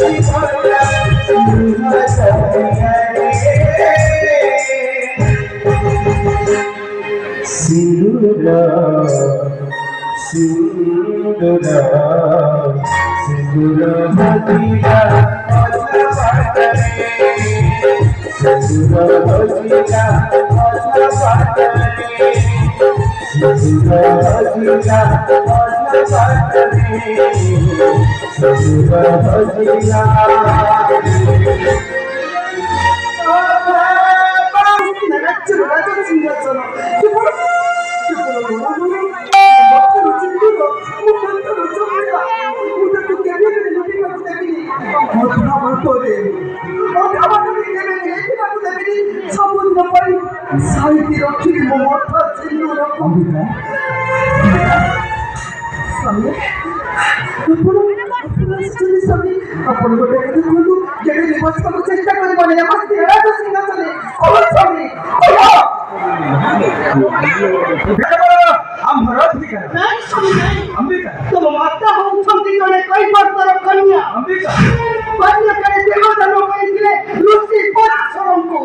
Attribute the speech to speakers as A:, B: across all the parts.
A: सिंदूरा सिंदूरा सिंदूरा भजिया सिंदूरा भजिया सिंदूरा भजिया सिंदूरा भजिया आपण गोटे देखु जेबे निवास को चेष्टा करबो ने हम तेरा तो सिंहासने और स्वामी हम भरत भी कर नहीं स्वामी अंबिका तुम माता हो छंती जने कई बार तर कन्या अंबिका कन्या करे देवता लोग कइले ऋषि पराशरम को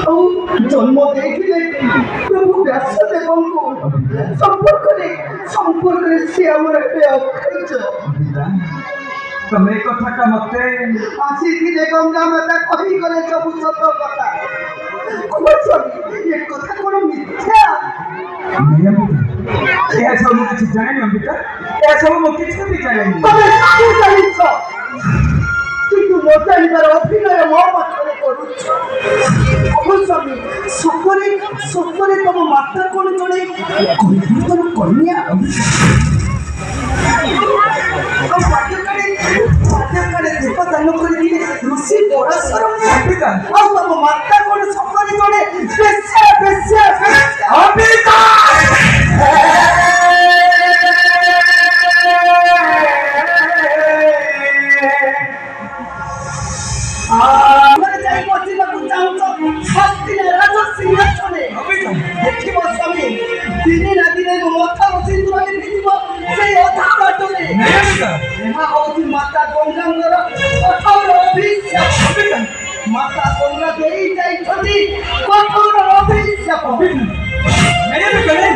A: जन्म देखिले प्रभु व्यासदेव को संपर्क रे से हमर पे अखिच
B: तमे कथा का मते
A: आसी दिले गंगा माता कहि गले सब सत कथा कोसली ये कथा कोन मिथ्या
B: ए सब किछ जाने अंबिका ए सब मो किछ भी जाने
A: तमे साधु जानिछ কিন্তু মোটাইবার অভিনয় মো পাখরে করুছ কোসলি সকলে তম মাতা কোন জনে কইতন কন্যা পাঠ্যকারে দেবদান করে দিলে ঋষি পরাশরম
B: अंबिका
A: আর তম মাতা কোন সকলে জনে বেশ্যা
B: अंबिका
A: माता गंगांगर कठोर अभिशाप माता गंगा देई जाई छथि कठोर अभिशाप
B: मेरे भी करें